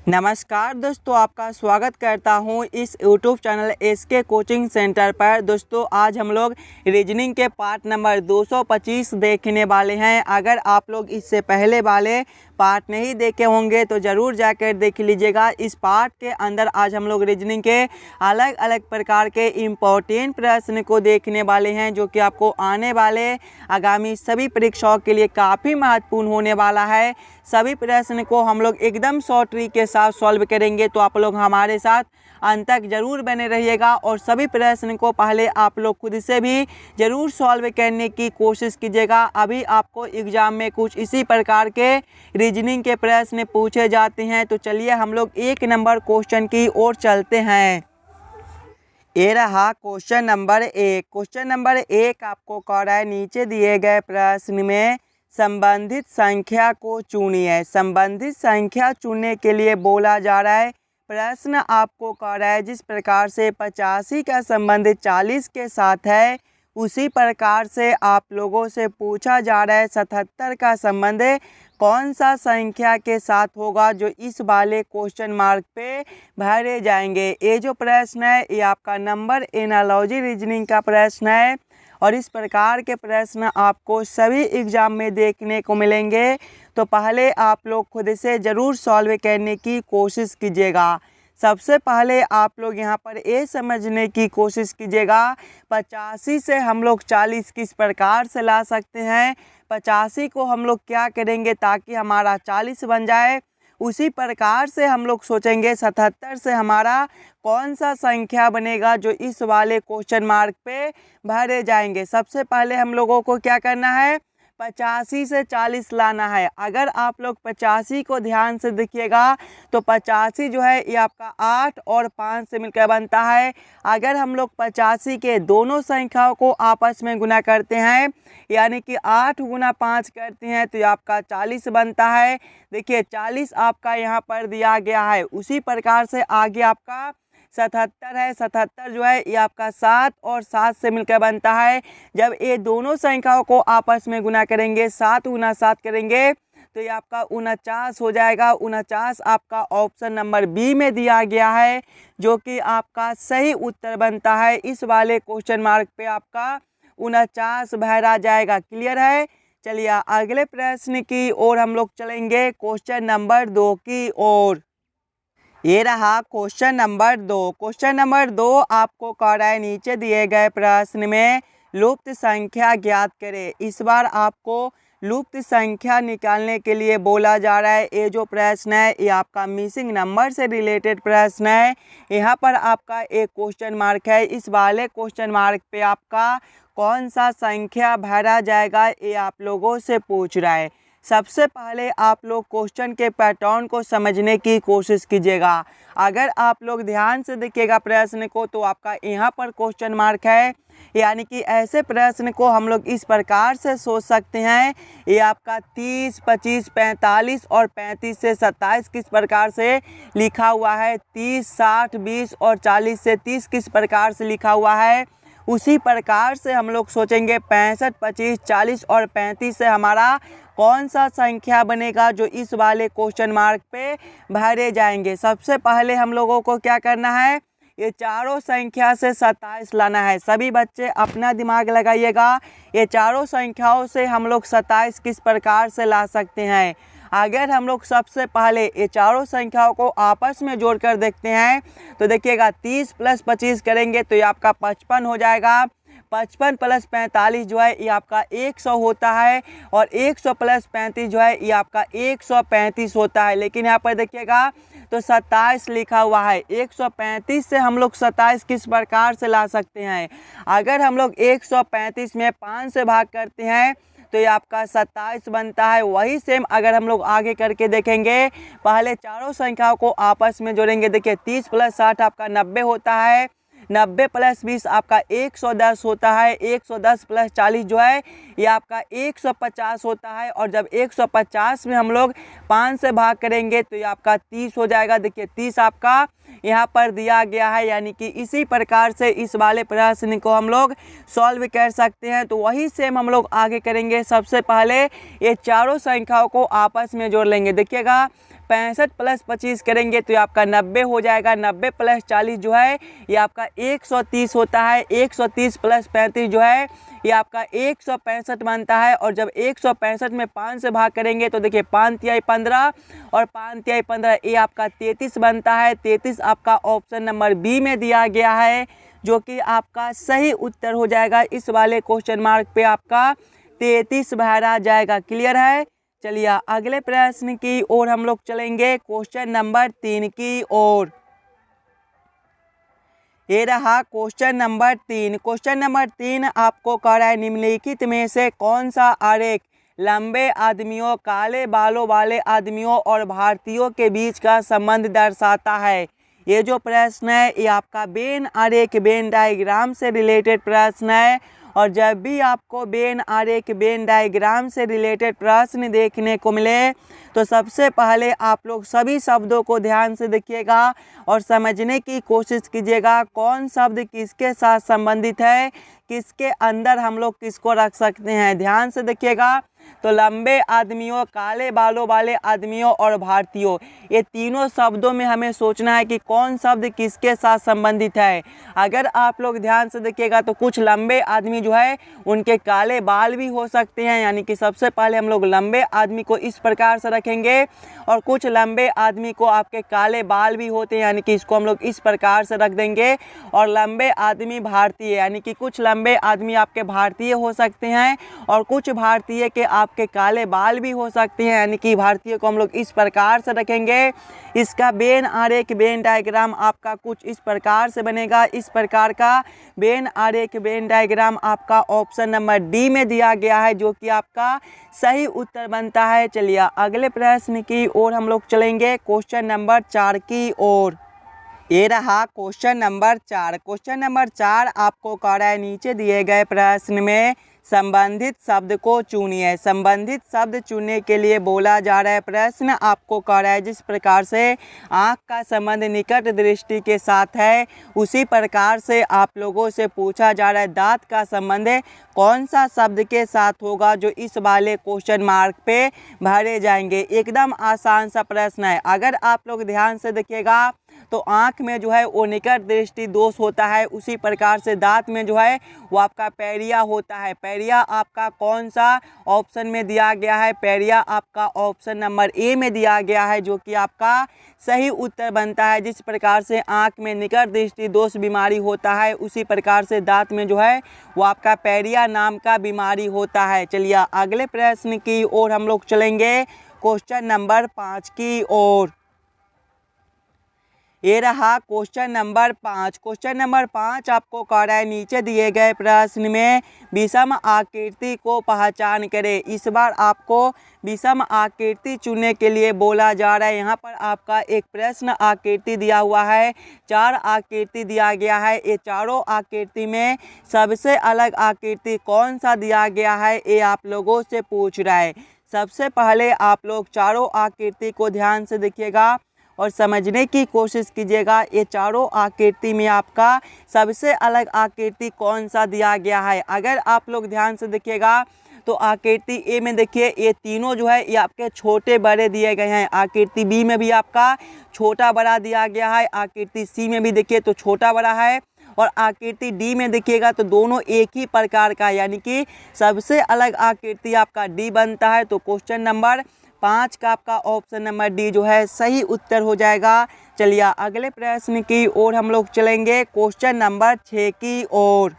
नमस्कार दोस्तों, आपका स्वागत करता हूं इस YouTube channel SK coaching centre पर। दोस्तों आज हम लोग रीजनिंग के पार्ट नंबर 225 देखने वाले हैं। अगर आप लोग इससे पहले वाले पार्ट नहीं देखे होंगे तो ज़रूर जाकर देख लीजिएगा। इस पार्ट के अंदर आज हम लोग रीजनिंग के अलग अलग प्रकार के इम्पोर्टेंट प्रश्न को देखने वाले हैं, जो कि आपको आने वाले आगामी सभी परीक्षाओं के लिए काफ़ी महत्वपूर्ण होने वाला है। सभी प्रश्न को हम लोग एकदम शॉर्ट ट्रिक के साथ सॉल्व करेंगे, तो आप लोग हमारे साथ अंत तक जरूर बने रहिएगा। और सभी प्रश्न को पहले आप लोग खुद से भी ज़रूर सॉल्व करने की कोशिश कीजिएगा। अभी आपको एग्ज़ाम में कुछ इसी प्रकार के रीजनिंग के प्रश्न पूछे जाते हैं। तो चलिए हम लोग 1 नंबर क्वेश्चन की ओर चलते हैं। ये रहा क्वेश्चन नंबर 1। क्वेश्चन नंबर 1 आपको कह रहा है, नीचे दिए गए प्रश्न में संबंधित संख्या को चुनिए। संबंधित संख्या चुनने के लिए बोला जा रहा है। प्रश्न आपको कह रहा है, जिस प्रकार से 85 का संबंध 40 के साथ है, उसी प्रकार से आप लोगों से पूछा जा रहा है 77 का संबंध कौन सा संख्या के साथ होगा, जो इस वाले क्वेश्चन मार्क पे भरे जाएंगे। ये जो प्रश्न है ये आपका नंबर एनालॉजी रीजनिंग का प्रश्न है, और इस प्रकार के प्रश्न आपको सभी एग्जाम में देखने को मिलेंगे। तो पहले आप लोग खुद से ज़रूर सॉल्व करने की कोशिश कीजिएगा। सबसे पहले आप लोग यहाँ पर ये समझने की कोशिश कीजिएगा 85 से हम लोग 40 किस प्रकार से ला सकते हैं। 85 को हम लोग क्या करेंगे ताकि हमारा 40 बन जाए, उसी प्रकार से हम लोग सोचेंगे 77 से हमारा कौन सा संख्या बनेगा, जो इस वाले क्वेश्चन मार्क पे भरे जाएंगे। सबसे पहले हम लोगों को क्या करना है, 85 से 40 लाना है। अगर आप लोग 85 को ध्यान से देखिएगा तो 85 जो है ये आपका 8 और 5 से मिलकर बनता है। अगर हम लोग 85 के दोनों संख्याओं को आपस में गुना करते हैं, यानी कि 8 गुना 5 करते हैं, तो ये आपका 40 बनता है। देखिए 40 आपका यहाँ पर दिया गया है। उसी प्रकार से आगे आपका 77 है। 77 जो है ये आपका 7 और 7 से मिलकर बनता है। जब ये दोनों संख्याओं को आपस में गुना करेंगे, 7 गुना 7 करेंगे, तो ये आपका 49 हो जाएगा। 49 आपका ऑप्शन नंबर बी में दिया गया है, जो कि आपका सही उत्तर बनता है। इस वाले क्वेश्चन मार्क पे आपका 49 भरा जाएगा। क्लियर है। चलिए अगले प्रश्न की ओर हम लोग चलेंगे, क्वेश्चन नंबर 2 की ओर। ये रहा क्वेश्चन नंबर 2। क्वेश्चन नंबर 2 आपको कह रहा है, नीचे दिए गए प्रश्न में लुप्त संख्या ज्ञात करें। इस बार आपको लुप्त संख्या निकालने के लिए बोला जा रहा है। ये जो प्रश्न है ये आपका मिसिंग नंबर से रिलेटेड प्रश्न है। यहाँ पर आपका एक क्वेश्चन मार्क है। इस वाले क्वेश्चन मार्क पे आपका कौन सा संख्या भरा जाएगा, ये आप लोगों से पूछ रहा है। सबसे पहले आप लोग क्वेश्चन के पैटर्न को समझने की कोशिश कीजिएगा। अगर आप लोग ध्यान से देखिएगा प्रश्न को, तो आपका यहाँ पर क्वेश्चन मार्क है, यानी कि ऐसे प्रश्न को हम लोग इस प्रकार से सोच सकते हैं। ये आपका 30, 25, 45 और 35 से 27 किस प्रकार से लिखा हुआ है। 30, 60, 20 और 40 से 30 किस प्रकार से लिखा हुआ है। उसी प्रकार से हम लोग सोचेंगे 65, 25, 40 और 35 से हमारा कौन सा संख्या बनेगा, जो इस वाले क्वेश्चन मार्क पे भरे जाएंगे। सबसे पहले हम लोगों को क्या करना है, ये चारों संख्या से 27 लाना है। सभी बच्चे अपना दिमाग लगाइएगा। ये चारों संख्याओं से हम लोग 27 किस प्रकार से ला सकते हैं। अगर हम लोग सबसे पहले ये चारों संख्याओं को आपस में जोड़कर देखते हैं, तो देखिएगा 30 प्लस 25 करेंगे तो ये आपका 55 हो जाएगा। 55 प्लस 45 जो है ये आपका 100 होता है, और 100 प्लस 35 जो है ये आपका 135 होता है। लेकिन यहाँ पर देखिएगा तो 27 लिखा हुआ है। 135 से हम लोग 27 किस प्रकार से ला सकते हैं। अगर हम लोग 135 में 5 से भाग करते हैं तो ये आपका 27 बनता है। वही सेम अगर हम लोग आगे करके देखेंगे, पहले चारों संख्याओं को आपस में जोड़ेंगे। देखिए 30 प्लस 60 आपका 90 होता है। 90 प्लस 20 आपका 110 होता है। 110 प्लस 40 जो है ये आपका 150 होता है। और जब 150 में हम लोग 5 से भाग करेंगे तो ये आपका 30 हो जाएगा। देखिए 30 आपका यहाँ पर दिया गया है, यानी कि इसी प्रकार से इस वाले प्रश्न को हम लोग सॉल्व कर सकते हैं। तो वही सेम हम लोग आगे करेंगे। सबसे पहले ये चारों संख्याओं को आपस में जोड़ लेंगे। देखिएगा 65 प्लस 25 करेंगे तो ये आपका 90 हो जाएगा। 90 प्लस 40 जो है ये आपका 130 होता है। 130 प्लस 35 जो है ये आपका 165 बनता है। और जब 165 में 5 से भाग करेंगे तो देखिए 5 तिहाई 15 और 5 तिहाई 15 ये आपका 33 बनता है। 33 आपका ऑप्शन नंबर बी में दिया गया है, जो कि आपका सही उत्तर हो जाएगा। इस वाले क्वेश्चन मार्क पे आपका 33 भरा जाएगा। क्लियर है। चलिए अगले प्रश्न की ओर हम लोग चलेंगे, क्वेश्चन नंबर 3 की ओर। ये रहा क्वेश्चन नंबर 3। क्वेश्चन नंबर 3 आपको कह रहा है निम्नलिखित में से कौन सा आरेख लंबे आदमियों, काले बालों वाले आदमियों और भारतीयों के बीच का संबंध दर्शाता है। ये जो प्रश्न है ये आपका वेन आरेख, वेन डायग्राम से रिलेटेड प्रश्न है। और जब भी आपको वेन आरेख, वेन डायग्राम से रिलेटेड प्रश्न देखने को मिले तो सबसे पहले आप लोग सभी शब्दों को ध्यान से देखिएगा और समझने की कोशिश कीजिएगा कौन शब्द किसके साथ संबंधित है, किसके अंदर हम लोग किसको रख सकते हैं। ध्यान से देखिएगा तो लंबे आदमियों, काले बालों वाले आदमियों और भारतीयों, ये तीनों शब्दों में हमें सोचना है कि कौन शब्द किसके साथ संबंधित है। अगर आप लोग ध्यान से देखिएगा तो कुछ लंबे आदमी जो है उनके काले बाल भी हो सकते हैं, यानी कि सबसे पहले हम लोग लंबे आदमी को इस प्रकार से रखेंगे। और कुछ लंबे आदमी को आपके काले बाल भी होते हैं, यानी कि इसको हम लोग इस प्रकार से रख देंगे। और लंबे आदमी भारतीय, यानी कि कुछ लंबे आदमी आपके भारतीय हो सकते हैं और कुछ भारतीय के आपके काले बाल भी हो सकते हैं, यानी कि भारतीय को हम लोग इस प्रकार से रखेंगे। इसका वेन आरेख, वेन डायग्राम आपका कुछ इस प्रकार से बनेगा। इस प्रकार का वेन आरेख, वेन डायग्राम आपका ऑप्शन नंबर डी में दिया गया है, जो कि आपका सही उत्तर बनता है। चलिए अगले प्रश्न की ओर हम लोग चलेंगे, क्वेश्चन नंबर 4 की ओर। ये रहा क्वेश्चन नंबर 4। क्वेश्चन नंबर 4 आपको कह रहा है नीचे दिए गए प्रश्न में संबंधित शब्द को चुनिए। संबंधित शब्द चुनने के लिए बोला जा रहा है प्रश्न आपको कह रहा है जिस प्रकार से आँख का संबंध निकट दृष्टि के साथ है, उसी प्रकार से आप लोगों से पूछा जा रहा है दांत का संबंध कौन सा शब्द के साथ होगा, जो इस वाले क्वेश्चन मार्क पे भरे जाएंगे। एकदम आसान सा प्रश्न है। अगर आप लोग ध्यान से देखिएगा तो आँख में जो है वो निकट दृष्टि दोष होता है, उसी प्रकार से दांत में जो है वो आपका पैरिया होता है। पैरिया आपका कौन सा ऑप्शन में दिया गया है? पैरिया आपका ऑप्शन नंबर ए में दिया गया है, जो कि आपका सही उत्तर बनता है। जिस प्रकार से आँख में निकट दृष्टि दोष बीमारी होता है, उसी प्रकार से दांत में जो है वो आपका पैरिया नाम का बीमारी होता है। चलिए अगले प्रश्न की ओर हम लोग चलेंगे, क्वेश्चन नंबर 5 की ओर। ये रहा क्वेश्चन नंबर 5। क्वेश्चन नंबर 5 आपको कह रहा है नीचे दिए गए प्रश्न में विषम आकृति को पहचान करें। इस बार आपको विषम आकृति चुनने के लिए बोला जा रहा है। यहाँ पर आपका एक प्रश्न आकृति दिया हुआ है, 4 आकृति दिया गया है। ये चारों आकृति में सबसे अलग आकृति कौन सा दिया गया है, ये आप लोगों से पूछ रहा है। सबसे पहले आप लोग चारों आकृति को ध्यान से देखिएगा और समझने की कोशिश कीजिएगा। ये चारों आकृति में आपका सबसे अलग आकृति कौन सा दिया गया है। अगर आप लोग ध्यान से देखिएगा तो आकृति ए में देखिए ये तीनों जो है ये आपके छोटे बड़े दिए गए हैं। आकृति बी में भी आपका छोटा बड़ा दिया गया है। आकृति सी में भी देखिए तो छोटा बड़ा है। और आकृति डी में देखिएगा तो दोनों एक ही प्रकार का, यानी कि सबसे अलग आकृति आपका डी बनता है। तो क्वेश्चन नंबर 5 का आपका ऑप्शन नंबर डी जो है सही उत्तर हो जाएगा। चलिए अगले प्रश्न की ओर हम लोग चलेंगे, क्वेश्चन नंबर 6 की ओर।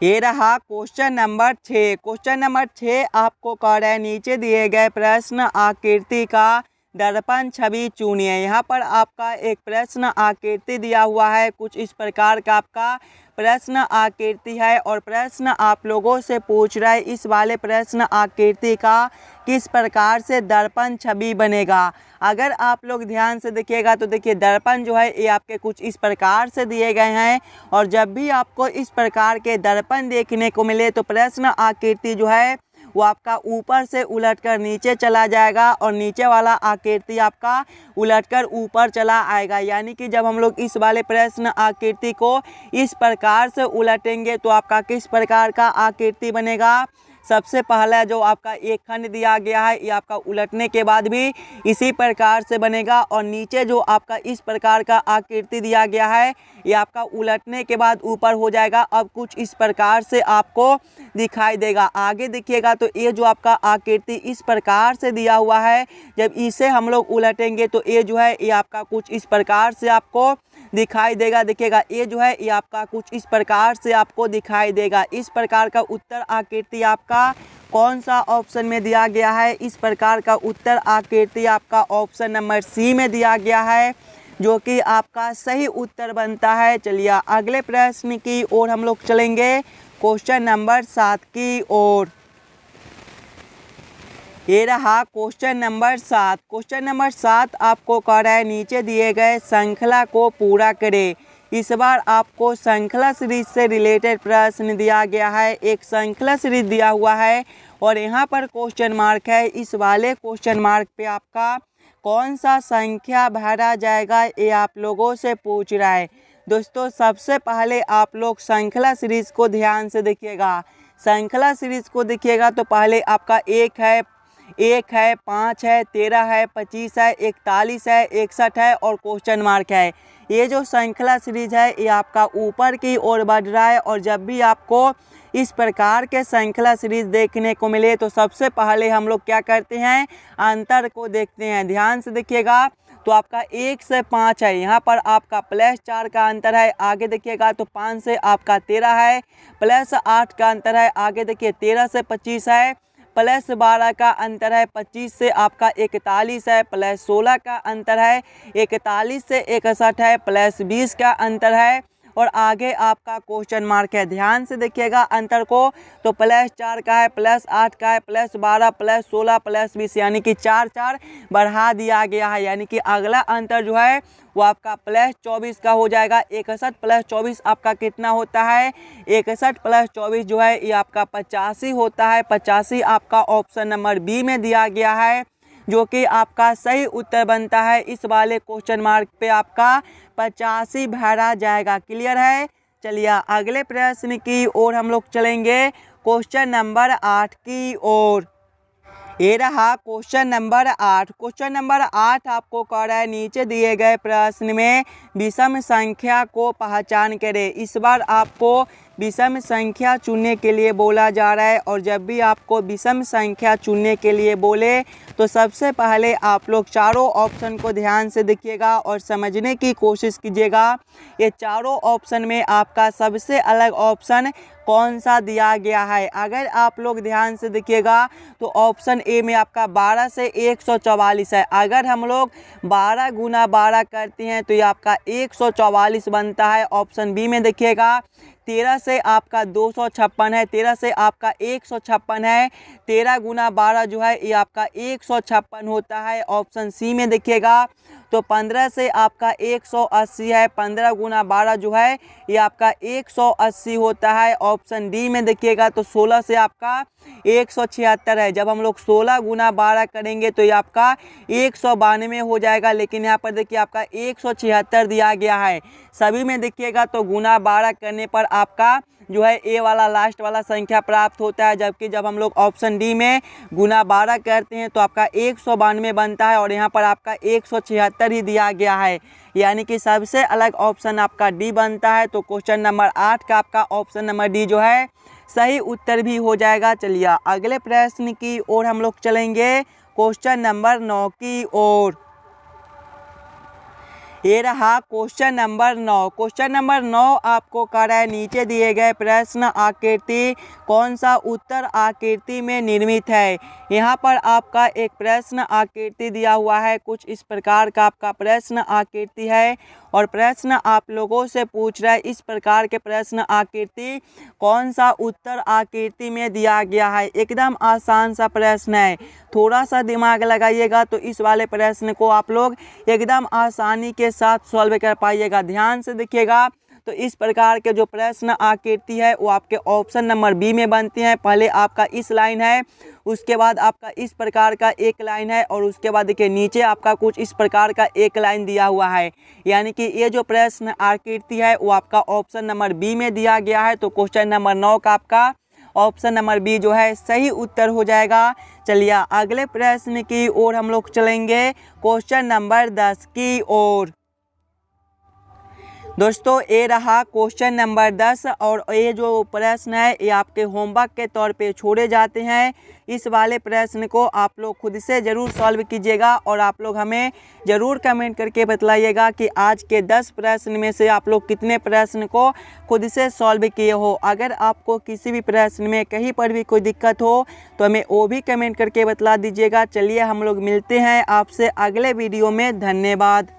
ये रहा क्वेश्चन नंबर 6। क्वेश्चन नंबर 6 आपको कह रहा है नीचे दिए गए प्रश्न आकृति का दर्पण छवि चुनिए। यहाँ पर आपका एक प्रश्न आकृति दिया हुआ है, कुछ इस प्रकार का आपका प्रश्न आकृति है। और प्रश्न आप लोगों से पूछ रहा है इस वाले प्रश्न आकृति का किस प्रकार से दर्पण छवि बनेगा। अगर आप लोग ध्यान से देखिएगा तो देखिए दर्पण जो है ये आपके कुछ इस प्रकार से दिए गए हैं। और जब भी आपको इस प्रकार के दर्पण देखने को मिले तो प्रश्न आकृति जो है वो आपका ऊपर से उलटकर नीचे चला जाएगा और नीचे वाला आकृति आपका उलटकर ऊपर चला आएगा। यानी कि जब हम लोग इस वाले प्रश्न आकृति को इस प्रकार से उलटेंगे तो आपका किस प्रकार का आकृति बनेगा? सबसे पहला जो आपका एक खंड दिया गया है ये आपका उलटने के बाद भी इसी प्रकार से बनेगा, और नीचे जो आपका इस प्रकार का आकृति दिया गया है ये आपका उलटने के बाद ऊपर हो जाएगा। अब कुछ इस प्रकार से आपको दिखाई देगा। आगे देखिएगा तो ये जो आपका आकृति इस प्रकार से दिया हुआ है, जब इसे हम लोग उलटेंगे तो ये जो है ये आपका कुछ इस प्रकार से आपको दिखाई देगा। देखिएगा ये जो है ये आपका कुछ इस प्रकार से आपको दिखाई देगा। इस प्रकार का उत्तर आकृति आपका कौन सा ऑप्शन में दिया गया है? इस प्रकार का उत्तर आकृति आपका ऑप्शन नंबर सी में दिया गया है, जो कि आपका सही उत्तर बनता है। चलिए अगले प्रश्न की ओर हम लोग चलेंगे, क्वेश्चन नंबर 7 की ओर। ये रहा क्वेश्चन नंबर 7। क्वेश्चन नंबर 7 आपको कह रहा है नीचे दिए गए श्रृंखला को पूरा करें। इस बार आपको श्रृंखला सीरीज से रिलेटेड प्रश्न दिया गया है। एक श्रृंखला सीरीज दिया हुआ है और यहाँ पर क्वेश्चन मार्क है। इस वाले क्वेश्चन मार्क पे आपका कौन सा संख्या भरा जाएगा ये आप लोगों से पूछ रहा है। दोस्तों सबसे पहले आप लोग श्रृंखला सीरीज को ध्यान से देखिएगा। श्रृंखला सीरीज को देखिएगा तो पहले आपका 1 है, 5 है, 13 है, 25 है, 41 है, 61 है और क्वेश्चन मार्क है। ये जो श्रृंखला सीरीज है ये आपका ऊपर की ओर बढ़ रहा है, और जब भी आपको इस प्रकार के श्रृंखला सीरीज देखने को मिले तो सबसे पहले हम लोग क्या करते हैं, अंतर को देखते हैं। ध्यान से देखिएगा तो आपका 1 से 5 है, यहाँ पर आपका +4 का अंतर है। आगे देखिएगा तो 5 से आपका 13 है, +8 का अंतर है। आगे देखिए 13 से 25 है, +12 का अंतर है। 25 से आपका 41 है, +16 का अंतर है। 41 से 61 है, +20 का अंतर है, और आगे आपका क्वेश्चन मार्क है। ध्यान से देखिएगा अंतर को, तो +4 का है, +8 का है, +12, +16, +20, यानी कि 4 बढ़ा दिया गया है। यानी कि अगला अंतर जो है वो आपका +24 का हो जाएगा। 61 + 24 आपका कितना होता है? 61 + 24 जो है ये आपका 85 होता है। 85 आपका ऑप्शन नंबर बी में दिया गया है, जो कि आपका सही उत्तर बनता है। इस वाले क्वेश्चन मार्क पे आपका 85 भरा जाएगा। क्लियर है? चलिए अगले प्रश्न की ओर हम लोग चलेंगे, क्वेश्चन नंबर 8 की ओर। ये रहा क्वेश्चन नंबर 8। क्वेश्चन नंबर 8 आपको कह रहा है नीचे दिए गए प्रश्न में विषम संख्या को पहचान करें। इस बार आपको विषम संख्या चुनने के लिए बोला जा रहा है, और जब भी आपको विषम संख्या चुनने के लिए बोले तो सबसे पहले आप लोग चारों ऑप्शन को ध्यान से देखिएगा और समझने की कोशिश कीजिएगा। ये चारों ऑप्शन में आपका सबसे अलग ऑप्शन कौन सा दिया गया है? अगर आप लोग ध्यान से देखिएगा तो ऑप्शन ए में आपका 12 से 144 है। अगर हम लोग 12 गुना 12 करते हैं तो ये आपका 144 बनता है। ऑप्शन बी में देखिएगा 13 से आपका 256 है, 13 से आपका 156 है। 13 गुना 12 जो है ये आपका 156 होता है। ऑप्शन सी में देखिएगा तो 15 से आपका 180 है, 15 गुना 12 जो है ये आपका 180 होता है। ऑप्शन डी में देखिएगा तो 16 से आपका 176 है। जब हम लोग 16 गुना 12 करेंगे तो ये आपका 192 हो जाएगा, लेकिन यहाँ पर देखिए आपका 176 दिया गया है। सभी में देखिएगा तो गुना 12 करने पर आपका जो है ए वाला लास्ट वाला संख्या प्राप्त होता है, जबकि जब हम लोग ऑप्शन डी में गुना 12 करते हैं तो आपका 192 बनता है, और यहाँ पर आपका 176 ही दिया गया है। यानी कि सबसे अलग ऑप्शन आपका डी बनता है। तो क्वेश्चन नंबर 8 का आपका ऑप्शन नंबर डी जो है सही उत्तर भी हो जाएगा। चलिए अगले प्रश्न की ओर हम लोग चलेंगे, क्वेश्चन नंबर 9 की ओर। ये रहा क्वेश्चन नंबर 9। क्वेश्चन नंबर 9 आपको कह रहा है नीचे दिए गए प्रश्न आकृति कौन सा उत्तर आकृति में निर्मित है। यहाँ पर आपका एक प्रश्न आकृति दिया हुआ है, कुछ इस प्रकार का आपका प्रश्न आकृति है, और प्रश्न आप लोगों से पूछ रहा है इस प्रकार के प्रश्न आकृति कौन सा उत्तर आकृति में दिया गया है। एकदम आसान सा प्रश्न है, थोड़ा सा दिमाग लगाइएगा तो इस वाले प्रश्न को आप लोग एकदम आसानी के साथ सॉल्व कर पाइएगा। ध्यान से देखिएगा तो इस प्रकार के जो प्रश्न आकृति है वो आपके ऑप्शन नंबर बी में बनती हैं। पहले आपका इस लाइन है, उसके बाद आपका इस प्रकार का एक लाइन है, और उसके बाद देखिए नीचे आपका कुछ इस प्रकार का एक लाइन दिया हुआ है। यानी कि ये जो प्रश्न आकृति है वो आपका ऑप्शन नंबर बी में दिया गया है। तो क्वेश्चन नंबर 9 का आपका ऑप्शन नंबर बी जो है सही उत्तर हो जाएगा। चलिए अगले प्रश्न की ओर हम लोग चलेंगे, क्वेश्चन नंबर 10 की ओर। दोस्तों ये रहा क्वेश्चन नंबर 10 और ये जो प्रश्न है ये आपके होमवर्क के तौर पे छोड़े जाते हैं। इस वाले प्रश्न को आप लोग खुद से ज़रूर सॉल्व कीजिएगा और आप लोग हमें ज़रूर कमेंट करके बतलाइएगा कि आज के 10 प्रश्न में से आप लोग कितने प्रश्न को खुद से सॉल्व किए हो। अगर आपको किसी भी प्रश्न में कहीं पर भी कोई दिक्कत हो तो हमें वो भी कमेंट करके बतला दीजिएगा। चलिए हम लोग मिलते हैं आपसे अगले वीडियो में। धन्यवाद।